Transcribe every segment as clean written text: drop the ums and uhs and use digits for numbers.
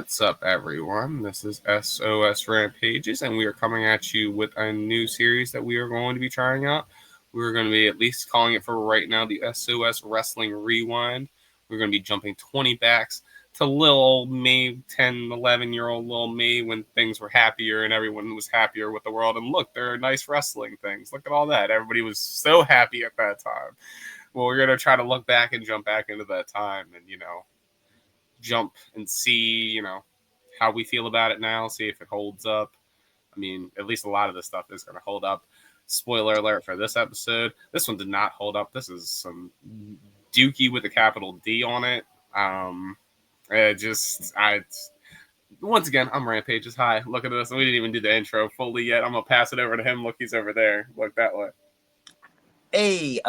What's up, everyone? This is SOS Rampages, and we are coming at you with a new series that we are going to be trying out. We're going to be at least calling it for right now the SOS Wrestling Rewind. We're going to be jumping 20 backs to little old me, 10, 11-year-old little me, when things were happier and everyone was happier with the world. And look, there are nice wrestling things. Look at all that. Everybody was so happy at that time. Well, we're going to try to look back and jump back into that time and, jump and see, how we feel about it now, see if it holds up. I mean, at least a lot of this stuff is going to hold up. Spoiler alert for this episode. This one did not hold up. This is some dookie with a capital D on it. Once again, I'm Rampages. Hi, look at this. We didn't even do the intro fully yet. I'm going to pass it over to him. Look, he's over there. Look that way. Hey,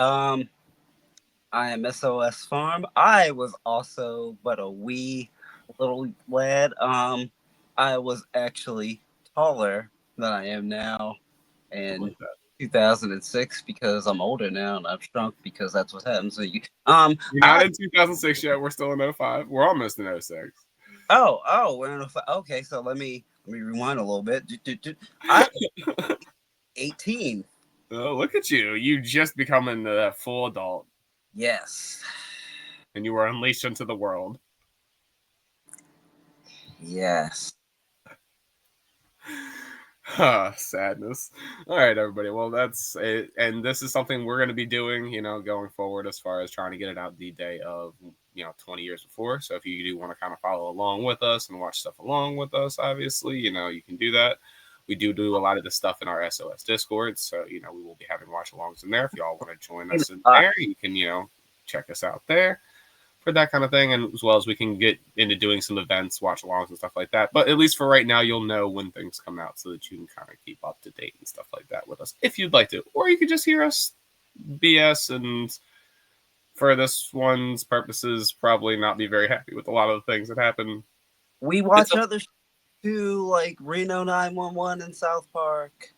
I am SOS Farm. I was also but a wee little lad. I was actually taller than I am now in 2006 because I'm older now and I've shrunk because that's what happens. So you're not in 2006 yet. We're still in 05. We're almost in 06. We're in 05. Okay, so let me rewind a little bit. I'm 18. Oh, look at you. You just becoming a full adult. Yes. And you were unleashed into the world. Yes. Sadness. All right, everybody. Well, that's it. And this is something we're going to be doing, going forward as far as trying to get it out the day of, 20 years before. So if you do want to kind of follow along with us and watch stuff along with us, obviously, you can do that. We do a lot of this stuff in our SOS Discord. So, we will be having watch alongs in there. If y'all want to join us in there, you can, check us out there for that kind of thing. And as well as we can get into doing some events, watch alongs and stuff like that. But at least for right now, you'll know when things come out so that you can kind of keep up to date and stuff like that with us if you'd like to. Or you could just hear us BS and for this one's purposes, probably not be very happy with a lot of the things that happen. We watch other too, like Reno 911 in South Park.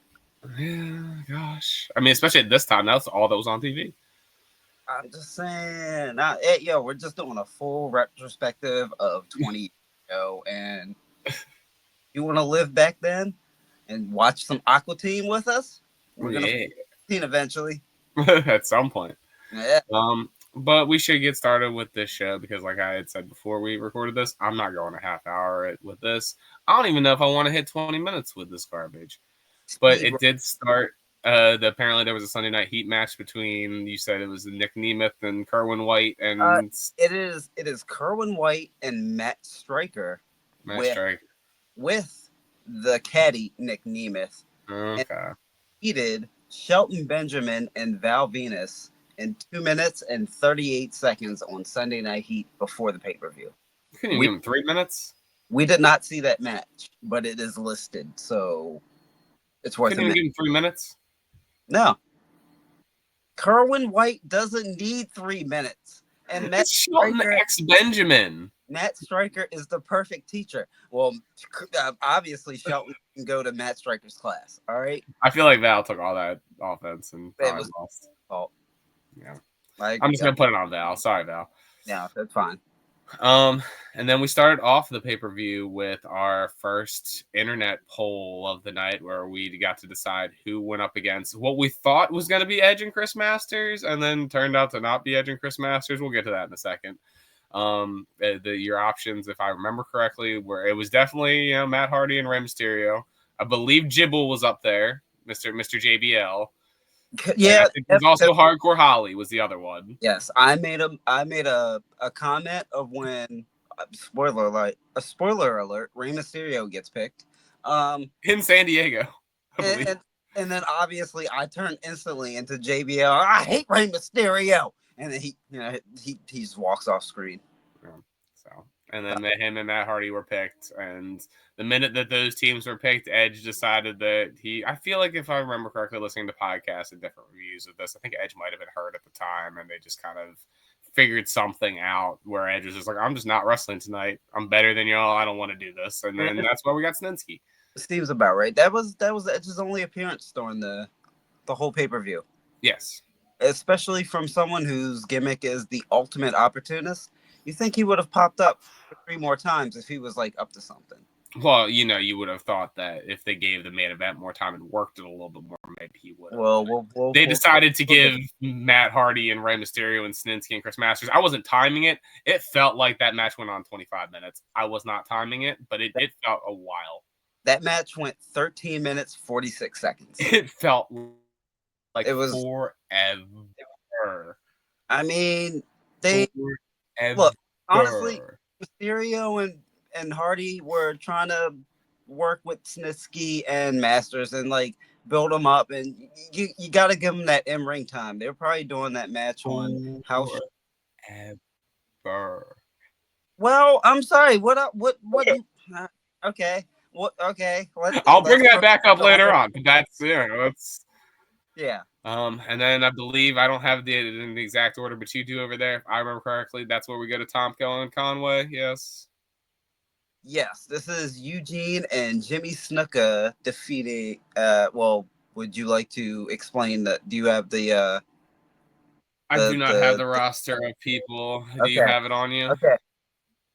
Yeah, gosh. I mean, especially at this time, that's all that was on TV. I'm just saying. We're just doing a full retrospective of 20 years ago, and you want to live back then and watch some Aqua Teen with us? We're gonna teen eventually. At some point. Yeah. But we should get started with this show because, like I had said before we recorded this, I'm not going a half hour with this. I don't even know if I want to hit 20 minutes with this garbage. But it did start. Apparently, there was a Sunday Night Heat match between. You said it was Nick Nemeth and Kerwin White, and it is Kerwin White and Matt Striker. With the caddy Nick Nemeth. Okay. And defeated Shelton Benjamin and Val Venus in 2 minutes and 38 seconds on Sunday Night Heat before the pay-per-view. Couldn't you give him 3 minutes? We did not see that match, but it is listed, so it's worth it. Couldn't you give him 3 minutes? No. Kerwin White doesn't need 3 minutes. And Matt Shelton X Benjamin. Matt Striker is the perfect teacher. Well, obviously Shelton can go to Matt Striker's class. All right. I feel like Val took all that offense and it was lost. Fault. Yeah. I'm just gonna put it on Val. Sorry, Val. Yeah, that's fine. And then we started off the pay-per-view with our first internet poll of the night where we got to decide who went up against what we thought was going to be Edge and Chris Masters and then turned out to not be Edge and Chris Masters. We'll get to that in a second. Your options, if I remember correctly, were it was definitely Matt Hardy and Rey Mysterio. I believe Jibble was up there, Mr. JBL. Yeah, it was also Hardcore Holly was the other one. Yes, I made a comment of when spoiler alert, Rey Mysterio gets picked. In San Diego. And then obviously I turned instantly into JBL. I hate Rey Mysterio, and then he just walks off screen. And then him and Matt Hardy were picked, and the minute that those teams were picked, Edge decided that I feel like if I remember correctly, listening to podcasts and different reviews of this, I think Edge might have been hurt at the time, and they just kind of figured something out where Edge was just like, I'm just not wrestling tonight. I'm better than y'all. I don't want to do this. And then that's why we got Snitsky. Steve's about right. That was Edge's only appearance during the whole pay-per-view. Yes. Especially from someone whose gimmick is the ultimate opportunist. You think he would have popped up 3 more times if he was like up to something? Well, you would have thought that if they gave the main event more time and worked it a little bit more, maybe he would have. Well, They decided to give Matt Hardy and Rey Mysterio and Snitsky and Chris Masters. I wasn't timing it. It felt like that match went on 25 minutes. I was not timing it, but it felt a while. That match went 13 minutes, 46 seconds. It felt like it was forever. I mean, look, honestly, Mysterio and Hardy were trying to work with Snitsky and Masters and like build them up, and you got to give them that in-ring time. They're probably doing that match on house. Ever. Well, I'm sorry. What? Okay. What? Okay. I'll bring that back up later on. That's yeah. And then I believe I don't have the in the exact order, but you do over there. If I remember correctly, that's where we go to Tomko and Conway. Yes. Yes, this is Eugene and Jimmy Snuka defeating. Well, would you like to explain that? Do you have the? I do not have the roster of people. Okay. Do you have it on you? Okay.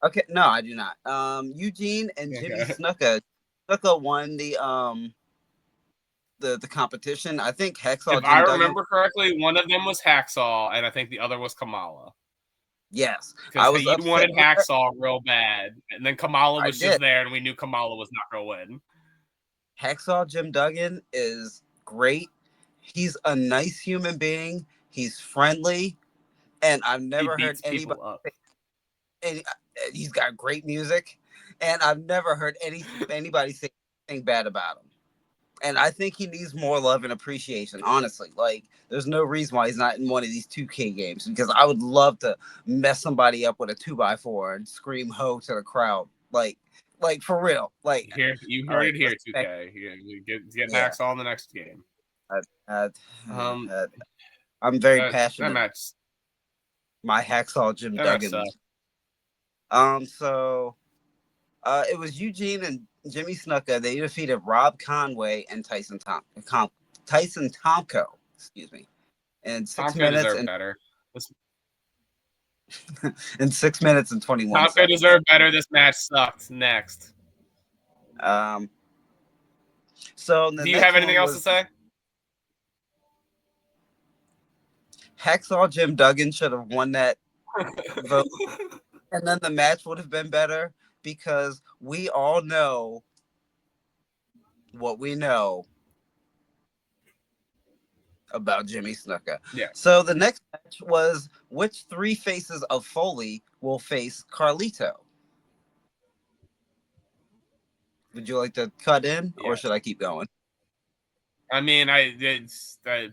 Okay. No, I do not. Eugene and Jimmy Snuka. Snuka won the competition. I think Hacksaw. If I remember correctly, one of them was Hacksaw, and I think the other was Kamala. Yes, because you wanted Hacksaw real bad, and then Kamala was just there, and we knew Kamala was not going to win. Hacksaw Jim Duggan is great. He's a nice human being. He's friendly, and I've never heard anybody. And he's got great music, and I've never heard anybody say anything bad about him. And I think he needs more love and appreciation, honestly. Like, there's no reason why he's not in one of these 2K games, because I would love to mess somebody up with a 2x4 and scream ho to the crowd. Like for real. Like, you heard it here, 2K. You get Hacksaw in the next game. I'm very passionate. That match. My Hacksaw Jim Duggan. So it was Eugene and Jimmy Snuka. They defeated Rob Conway and Tyson Tomko. Excuse me. In 6 minutes and better. In 6 minutes and 21 seconds. Tomko deserved better. This match sucked. Next. So do you have anything else to say? Hacksaw Jim Duggan should have won that vote, and then the match would have been better, because we all know what we know about Jimmy Snuka. Yeah. So the next match was, which 3 faces of Foley will face Carlito? Would you like to cut in, or should I keep going? I mean,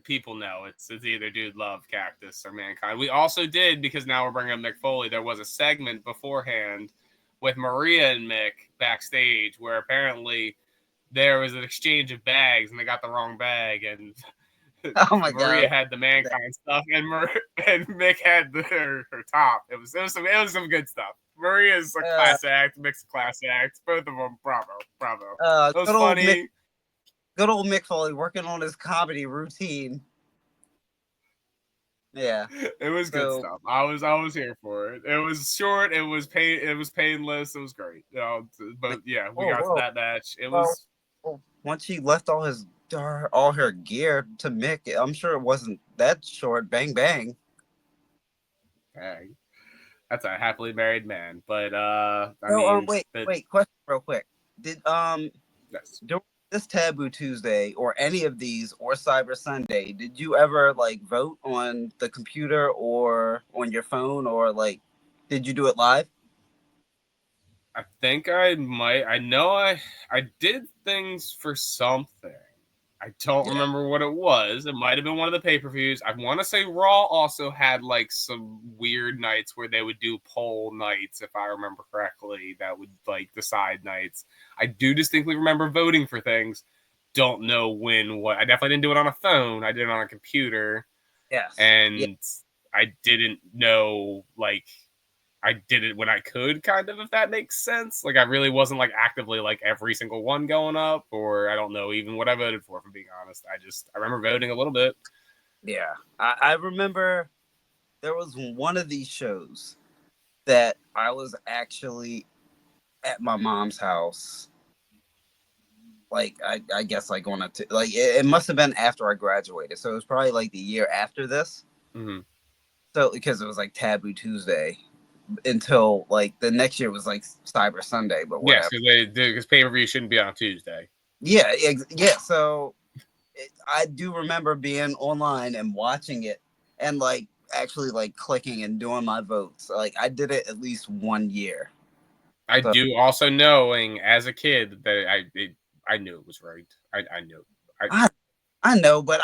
people know it's either Dude Love, Cactus, or Mankind. We also did, because now we're bringing up Mick Foley, there was a segment beforehand with Maria and Mick backstage where apparently there was an exchange of bags and they got the wrong bag, and Maria had the Mankind stuff and Mick had her top. It was some good stuff. Maria's a class act, Mick's a class act. Both of them, bravo. It was funny. Good old Mick Foley working on his comedy routine. Yeah, it was good stuff. I was here for it. It was short. It was painless. It was great. But yeah, we got to that match. It was once she left all her gear to Mick. I'm sure it wasn't that short. Bang bang. Bang. That's a happily married man. But wait. Question real quick. Did during this Taboo Tuesday or any of these or Cyber Sunday, did you ever like vote on the computer or on your phone, or like did you do it live? I think I might. I know I did things for something. I don't remember what it was. It might have been one of the pay-per-views. I want to say Raw also had like some weird nights where they would do poll nights, if I remember correctly, that would like decide nights. I do distinctly remember voting for things. Don't know what. I definitely didn't do it on a phone. I did it on a computer. Yes. And I didn't know, like, I did it when I could, kind of, if that makes sense. Like, I really wasn't, like, actively, like, every single one going up, or I don't know even what I voted for being honest. I remember voting a little bit. Yeah. I remember there was one of these shows that I was actually at my mom's house. Like I guess like on a like it must have been after I graduated, so it was probably like the year after this. Mm-hmm. So because it was like Taboo Tuesday until like the next year was like Cyber Sunday, but Yes, whatever. because pay per view shouldn't be on Tuesday. Yeah, yeah. So I do remember being online and watching it and like actually like clicking and doing my votes. Like I did it at least 1 year. I So do also knowing as a kid that I knew it was right. I knew. I I I know, but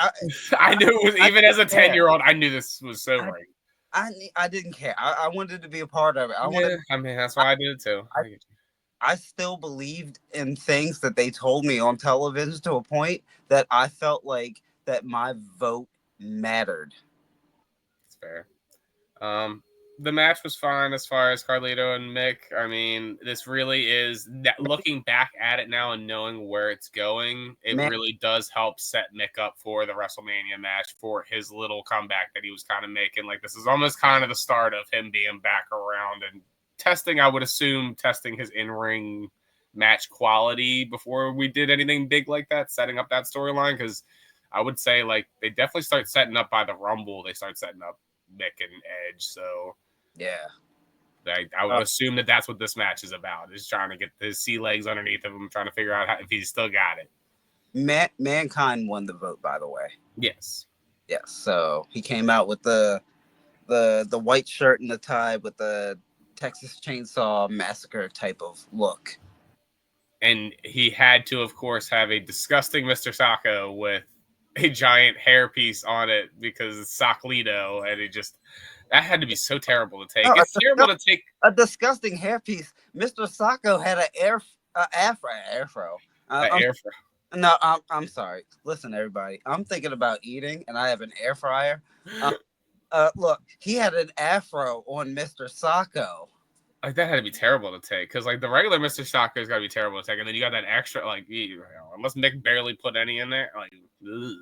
I knew it was, I even as a yeah. 10-year-old, I knew this was so I right. I didn't care. I wanted to be a part of it. I wanted. Yeah, I mean that's I, why I did it too. I I still believed in things that they told me on television to a point that I felt like that my vote mattered. It's fair. Um, the match was fine as far as Carlito and Mick. I mean, this really is looking back at it now and knowing where it's going. It Man, really does help set Mick up for the WrestleMania match for his little comeback that he was kind of making. Like this is almost kind of the start of him being back around and testing. I would assume testing his in-ring match quality before we did anything big like that, setting up that storyline because. I would say like they definitely start setting up by the Rumble. They start setting up Mick and Edge. So yeah. I would assume that that's what this match is about. Is trying to get his sea legs underneath of him, trying to figure out if he's still got it. Mankind won the vote, by the way. Yes. Yes. So he came out with the white shirt and the tie with the Texas Chainsaw Massacre type of look. And he had to, of course, have a disgusting Mr. Sacco with a giant hairpiece on it because it's Saclito, and it just that had to be so terrible to take. Oh, It's terrible to take a disgusting hairpiece. Mr. Sacco had an afro. an air. No, I'm sorry. Listen, everybody. I'm thinking about eating, and I have an air fryer. Look, he had an afro on Mr. Sacco. Like that had to be terrible to take because like the regular Mr. Sacco's got to be terrible to take, and then you got that extra like unless Mick barely put any in there, like. Ugh.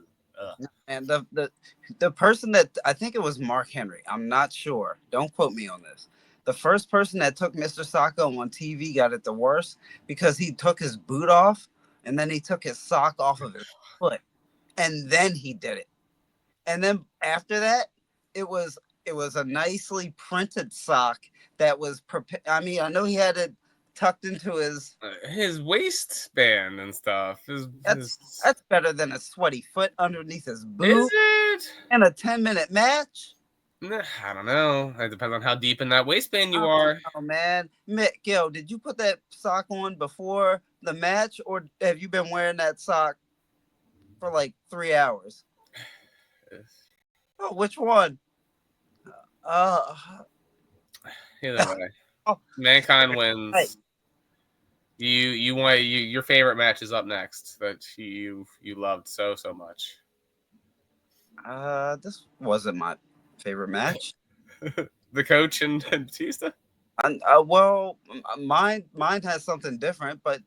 And the person that I think it was Mark Henry. I'm not sure. Don't quote me on this. The first person that took Mr. Sacco on TV got it the worst because he took his boot off and then he took his sock off of his foot and then he did it. And then after that, it was a nicely printed sock that was I mean, I know he had it tucked into his waistband and stuff. That's better than a sweaty foot underneath his boot. Is it? In a 10-minute match? I don't know. It depends on how deep in that waistband you are. Oh man, Mick, yo, did you put that sock on before the match, or have you been wearing that sock for like 3 hours? Oh, which one? Uh, Either way, oh, Mankind wins. right. You want your favorite match is up next that you loved so much. This wasn't my favorite match. The coach and Batista. Well, mine has something different, but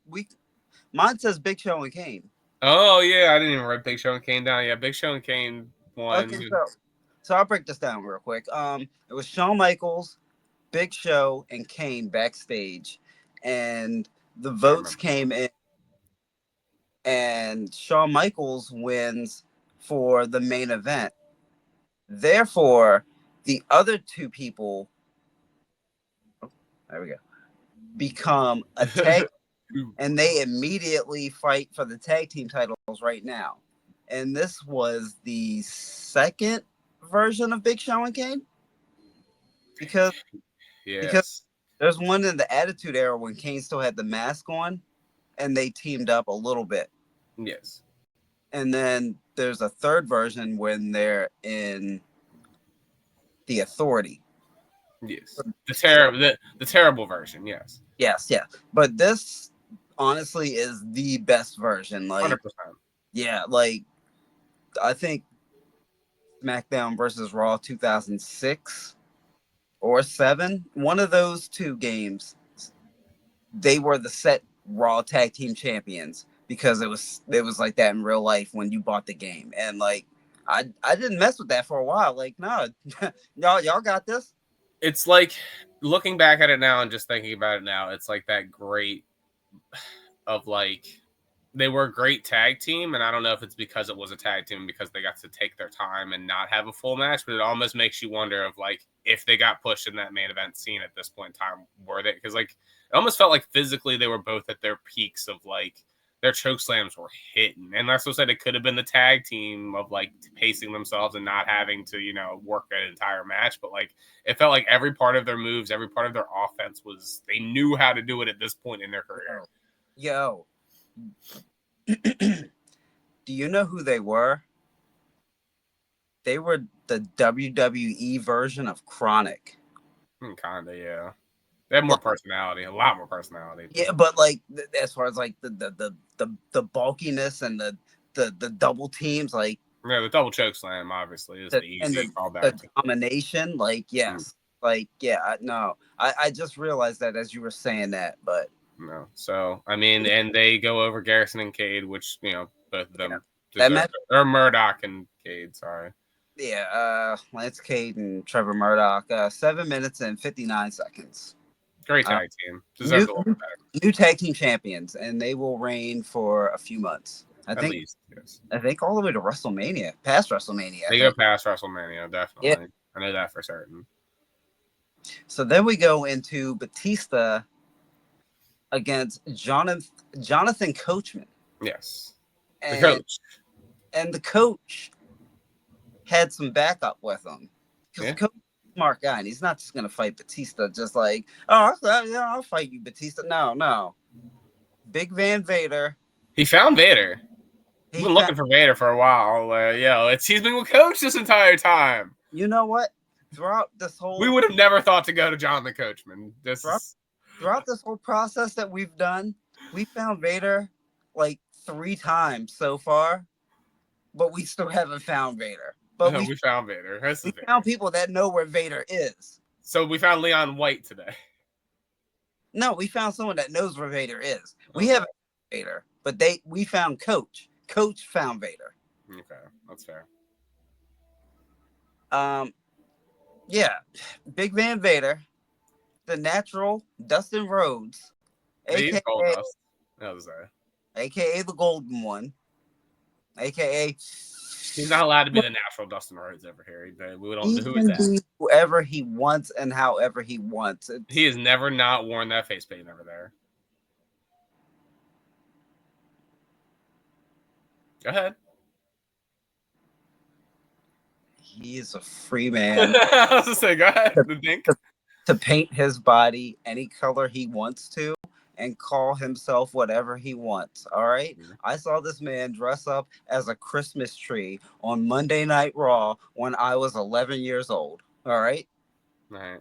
mine says Big Show and Kane. Oh yeah, I didn't even write Big Show and Kane down. Yeah, Big Show and Kane won. Okay, so I'll break this down real quick. It was Shawn Michaels, Big Show, and Kane backstage, and the votes came in, and Shawn Michaels wins for the main event. Therefore, the other two people, there we go, become a tag, and they immediately fight for the tag team titles right now. And this was the second version of Big Show and Kane, because there's one in the Attitude Era when Kane still had the mask on, and they teamed up a little bit. Yes. And then there's a third version when they're in the Authority. Yes. The terrible version, yes. Yes, yeah. But this honestly is the best version. Like 100%. Yeah, like I think SmackDown versus Raw 2006 or 7, one of those two games, they were the set Raw tag team champions because it was like that in real life when you bought the game. And like I didn't mess with that for a while. Like, no, y'all got this. It's like looking back at it now and just thinking about it now, it's like that great of like they were a great tag team, and I don't know if it's because it was a tag team because they got to take their time and not have a full match, but it almost makes you wonder of like if they got pushed in that main event scene at this point in time, were they? Because like it almost felt like physically they were both at their peaks of like their choke slams were hitting, and that's what I said. It could have been the tag team of like pacing themselves and not having to work an entire match, but like it felt like every part of their moves, every part of their offense was they knew how to do it at this point in their career. Yo. Do you know who they were? They were the WWE version of Chronic. Kinda, yeah. They have more personality, a lot more personality. Yeah, but like as far as like the bulkiness and the double teams, like yeah, the double choke slam obviously is the easy callback. The domination, like yes, like yeah, no, I just realized that as you were saying that, but no. So I mean, and they go over Garrison and Cade, which both of them or Murdoch and Cade. Sorry. Yeah, Lance Cade and Trevor Murdoch. 7 minutes and 59 seconds. Great tag team. Deserves a little bit better. New tag team champions, and they will reign for a few months. At least, yes. I think all the way to WrestleMania, past WrestleMania. They go past WrestleMania, definitely. Yeah. I know that for certain. So then we go into Batista against Jonathan Coachman. Yes. The coach. And the coach had some backup with him. Because the coach is a smart guy, and he's not just going to fight Batista just like, oh, I'll fight you, Batista. No. Big Van Vader. He found Vader. He's been looking for Vader for a while. He's been with Coach this entire time. You know what? Throughout this whole... We would have never thought to go to Jonathan Coachman. Throughout this whole process that we've done, we found Vader like 3 times so far, but we still haven't found Vader. But we found Vader. We found people that know where Vader is. So we found Leon White today. No, we found someone that knows where Vader is. We haven't found Vader, but we found Coach. Coach found Vader. Okay, that's fair. Yeah, Big Van Vader, the natural Dustin Rhodes, aka the Golden One, aka he's not allowed to be the natural Dustin Rhodes over here. We don't know who is that. He can be whoever he wants and however he wants. He has never not worn that face paint over there. Go ahead. He is a free man. I was gonna say, go ahead. To paint his body any color he wants to and call himself whatever he wants. All right. Mm-hmm. I saw this man dress up as a Christmas tree on Monday Night Raw when I was 11 years old. All right. All right.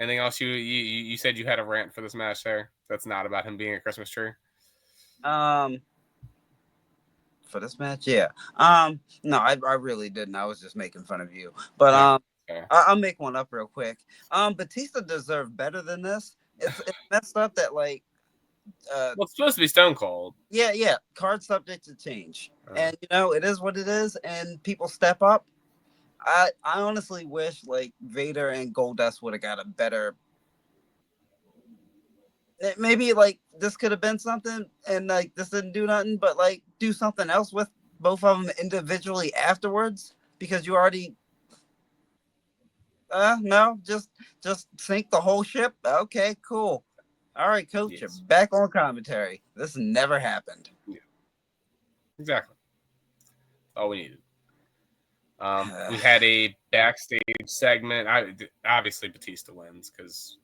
Anything else you said you had a rant for this match there? That's not about him being a Christmas tree. For this match, yeah. No, I really didn't. I was just making fun of you. But I'll make one up real quick. Batista deserved better than this. It's messed up that like well, it's supposed to be Stone Cold. Yeah. Card subject to change. And it is what it is, and people step up. I honestly wish like Vader and Goldust would have got a better. Maybe like this could have been something, and like this didn't do nothing, but like do something else with both of them individually afterwards, because you already. No, just sink the whole ship. Okay, cool. All right, Coach, you're back on commentary. This never happened. Yeah, exactly. All we needed. We had a backstage segment. Obviously, Batista wins because.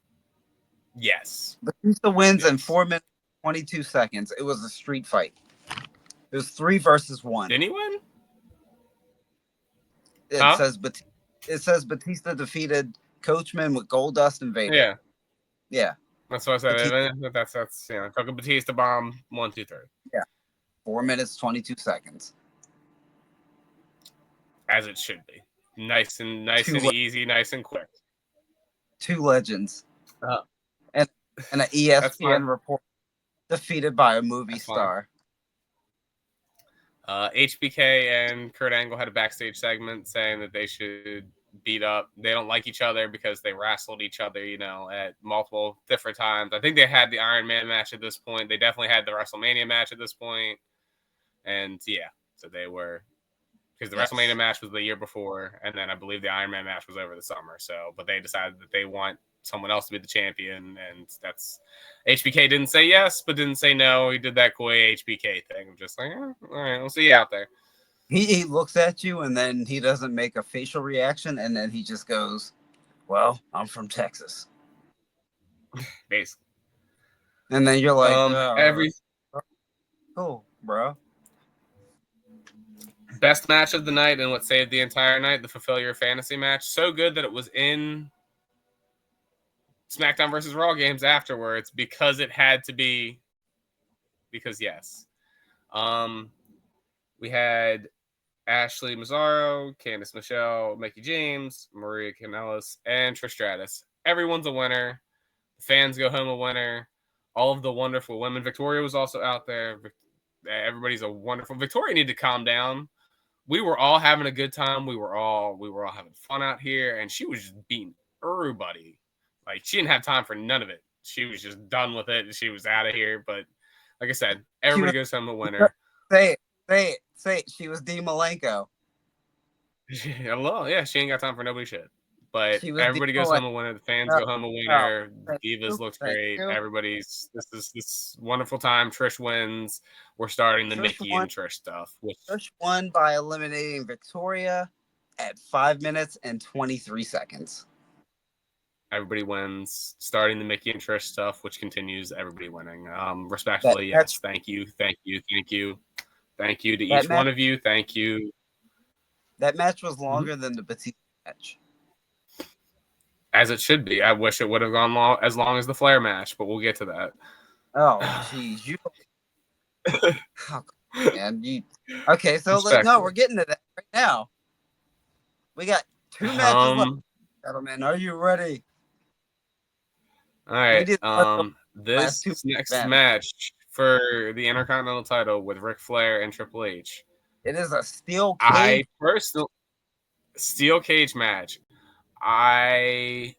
Yes. Batista wins in 4 minutes 22 seconds. It was a street fight. It was 3 versus 1. Did he win? It says Batista defeated Coachman with Goldust and Vader. Yeah. That's what I said. That's took a Batista bomb 1, 2, 3. Yeah. 4 minutes 22 seconds. As it should be. Nice and easy, nice and quick. 2 legends. And an ESPN report defeated by a movie star. HBK and Kurt Angle had a backstage segment saying that they should beat up. They don't like each other because they wrestled each other, at multiple different times. I think they had the Iron Man match at this point. They definitely had the WrestleMania match at this point. And yeah, so they were, because the WrestleMania match was the year before, and then I believe the Iron Man match was over the summer. So, but they decided that they want someone else to be the champion, and that's HBK didn't say yes, but didn't say no. He did that cool HBK thing. I'm just like, all right, we'll see you out there. He looks at you, and then he doesn't make a facial reaction, and then he just goes, "Well, I'm from Texas." Basically. And then you're like, cool, bro. Best match of the night and what saved the entire night, the Fulfill Your Fantasy match. So good that it was in SmackDown versus Raw games afterwards because it had to be. Because yes. We had Ashley Mazzaro, Candice Michelle, Mickie James, Maria Kanellis, and Trish Stratus. Everyone's a winner. The fans go home a winner. All of the wonderful women. Victoria was also out there. Everybody's a wonderful. Victoria needed to calm down. We were all having a good time. We were all having fun out here, and she was just beating everybody. Like, she didn't have time for none of it. She was just done with it, and she was out of here. But like I said, everybody goes home a winner. Say it. She was Dean Malenko. Hello, yeah, she ain't got time for nobody shit. But everybody goes home a winner. The fans go home a winner. Divas looks great. Everybody's this wonderful time. Trish wins. We're starting the Mickie and Trish stuff. Trish won by eliminating Victoria at 5 minutes and 23 seconds. Everybody wins. Starting the Mickie and Trish stuff, which continues. Everybody winning. Respectfully, yes. Thank you to each one of you. Thank you. That match was longer than the Batista match. As it should be. I wish it would have gone as long as the Flair match, but we'll get to that. Oh, jeez. Okay, so we're getting to that right now. We got 2 matches left. Gentlemen, are you ready? All right. This next match for the Intercontinental title with Ric Flair and Triple H. It is a steel cage. Steel cage match. I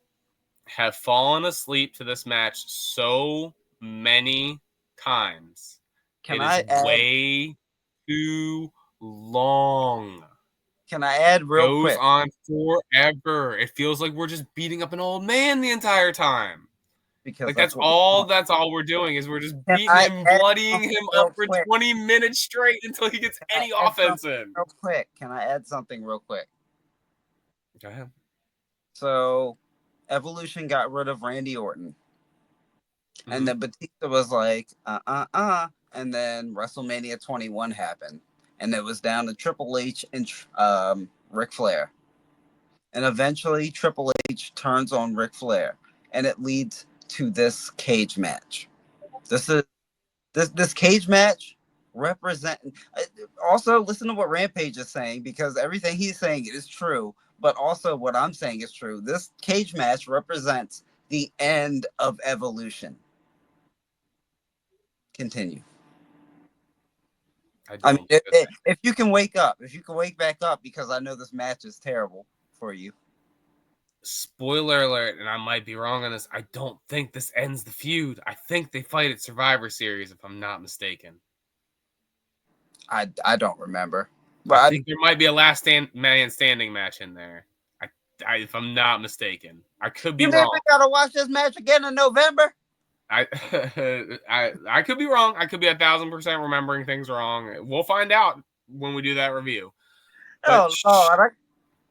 have fallen asleep to this match so many times. Way too long. Can I add real quick? Goes on forever. It feels like we're just beating up an old man the entire time. Because that's all we're doing is we're just beating him, bloodying him up for 20 minutes straight until he gets any offense in. Real quick. Can I add something real quick? Go ahead. So Evolution got rid of Randy Orton. Mm-hmm. And then Batista was like, And then WrestleMania 21 happened. And it was down to Triple H and Ric Flair. And eventually Triple H turns on Ric Flair. And it leads to this cage match. This cage match represent. Also, listen to what Rampage is saying, because everything he's saying is true. But also what I'm saying is true. This cage match represents the end of Evolution. Continue. I mean, if you can wake back up, because I know this match is terrible for you. Spoiler alert, and I might be wrong on this. I don't think this ends the feud. I think they fight at Survivor Series, if I'm not mistaken. I don't remember. But I think there might be a last man standing match in there. If I'm not mistaken, I could be wrong. We gotta watch this match again in November. I could be wrong. I could be 1,000% remembering things wrong. We'll find out when we do that review.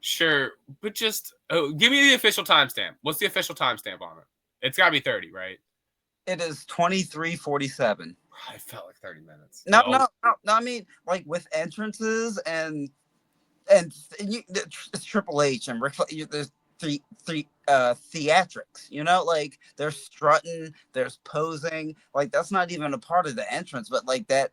Sure, but just give me the official timestamp. What's the official timestamp on it? It's got to be 30, right? It is 23:47. I felt like 30 minutes. No. I mean, like with entrances and it's Triple H and Ric Flair. There's three theatrics. Like there's strutting, there's posing. Like that's not even a part of the entrance, but like that,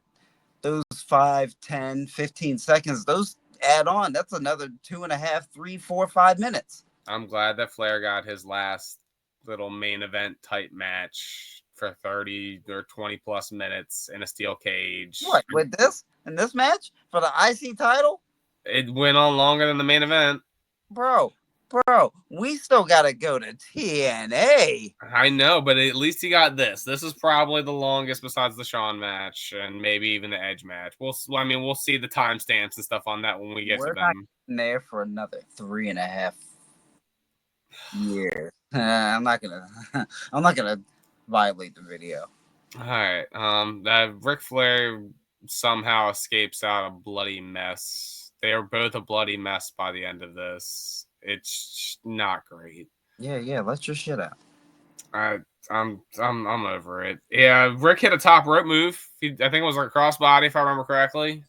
those 5, 10, 15 seconds, those add on. That's another 2.5, 3, 4, 5 minutes. I'm glad that Flair got his last little main event type match for 30 or 20 plus minutes in a steel cage. What, with this in this match for the IC title? It went on longer than the main event. Bro, Bro, we still gotta go to TNA. I know, but at least he got this. This is probably the longest besides the Shawn match and maybe even the Edge match. We'll see the timestamps and stuff on that when we get to We're not them. there for another 3.5 years. I'm not gonna. I'm not gonna violate the video. All right. That Ric Flair somehow escapes out a bloody mess. They are both a bloody mess by the end of this. It's not great. Yeah. Let your shit out. I'm over it. Yeah, Rick hit a top rope move. I think it was like a crossbody, if I remember correctly.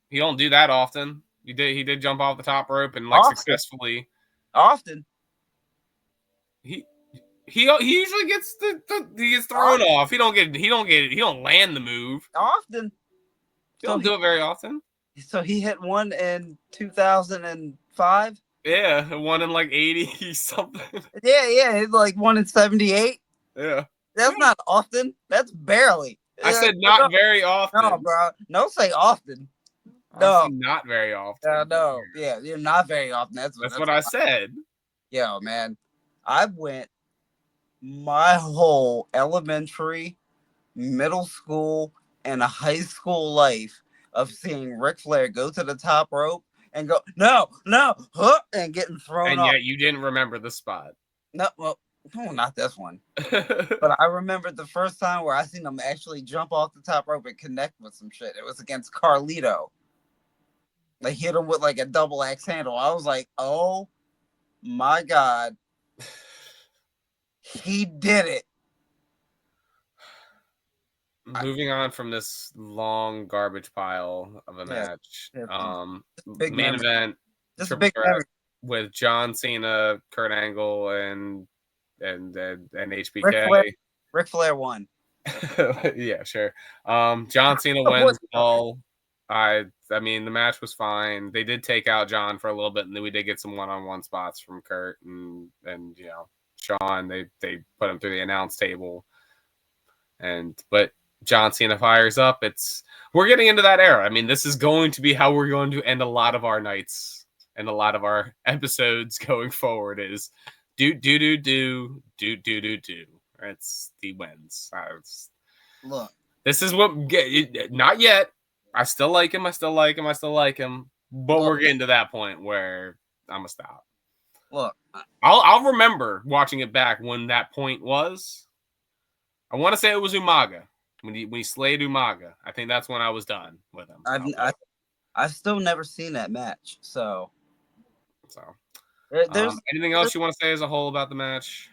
He don't do that often. He did jump off the top rope and like successfully. Often. He usually gets he gets thrown off. He don't land the move. Often. He don't do it very often. So he hit one in 2005. Yeah, one in like 80 something. Yeah, like one in 78. Yeah. That's not often. That's barely. I said not very often. No, bro. Don't say often. No, not very often. No. Yeah, you're not very often. That's what I said. Yo, man. I went my whole elementary, middle school, and a high school life of seeing Ric Flair go to the top rope and go, no, and getting thrown off. And yet you didn't remember the spot. No, well, no, not this one. But I remember the first time where I seen him actually jump off the top rope and connect with some shit. It was against Carlito. They hit him with like a double axe handle. I was like, oh my God. He did it. Moving on from this long garbage pile of a match. Main event. Just a big memory. With John Cena, Kurt Angle, and HBK. Ric Flair won. Yeah, sure. John Cena wins all. I mean, the match was fine. They did take out John for a little bit, and then we did get some one-on-one spots from Kurt and you know, Shawn. They put him through the announce table, but John Cena fires up. We're getting into that era. I mean, this is going to be how we're going to end a lot of our nights and a lot of our episodes going forward. Is do. It's the wins. Look, this is what. Not yet. I still like him. But we're getting to that point where I'm gonna stop. Look, I'll remember watching it back when that point was. I want to say it was Umaga when he slayed Umaga. I think that's when I was done with him. I've still never seen that match. So anything else you want to say as a whole about the match?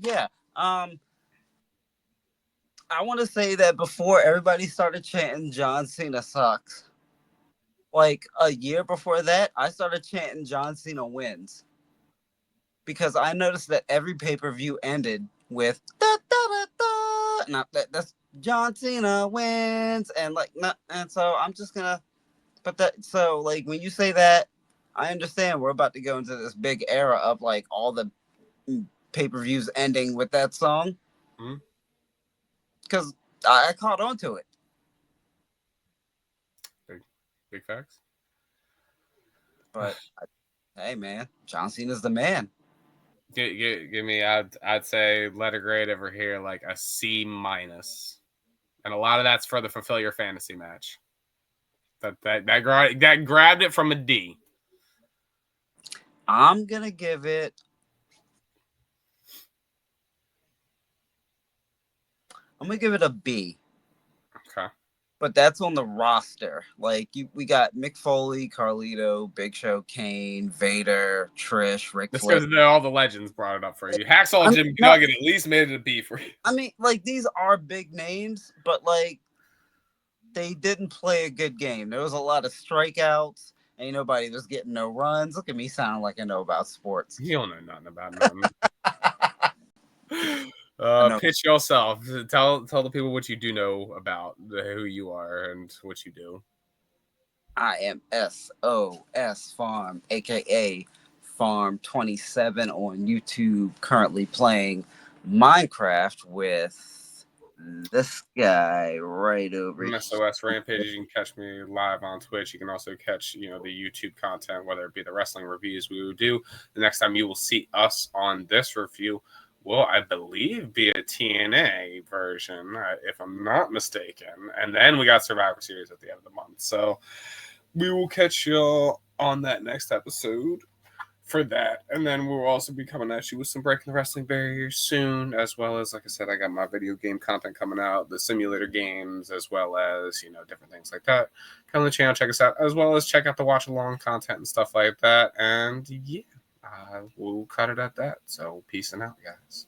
Yeah. I want to say that before everybody started chanting John Cena sucks, like a year before that, I started chanting John Cena wins. Because I noticed that every pay-per-view ended with da da da da. Not that's John Cena wins, and so I'm just gonna put that. So like when you say that, I understand we're about to go into this big era of like all the pay-per-views ending with that song. Because I caught on to it. Big facts. But hey, man, John Cena's the man. Give me. I'd say letter grade over here like a C-, and a lot of that's for the fulfill your fantasy match. That grabbed it from a D. I'm gonna give it. I'm gonna give it a B. Okay. But that's on the roster. Like we got Mick Foley, Carlito, Big Show, Kane, Vader, Trish, Ric Flair. This because all the legends brought it up for you. Hacksaw Jim Duggan at least made it a B for you. I mean, like these are big names, but like they didn't play a good game. There was a lot of strikeouts. Ain't nobody was getting no runs. Look at me sounding like I know about sports. You don't know nothing about nothing. Pitch yourself. Tell the people what you do know about who you are and what you do. I am SOS Farm, aka Farm 27 on YouTube. Currently playing Minecraft with this guy right over I'm SOS Rampage. You can catch me live on Twitch. You can also catch, the YouTube content, whether it be the wrestling reviews we will do. The next time you will see us on this review will, I believe, be a TNA version, if I'm not mistaken. And then we got Survivor Series at the end of the month. So we will catch y'all on that next episode for that. And then we'll also be coming at you with some Breaking the Wrestling Barriers soon, as well as, like I said, I got my video game content coming out, the simulator games, as well as, different things like that. Come on the channel, check us out, as well as check out the watch along content and stuff like that. And yeah, we'll cut it at that. So peace and out, guys.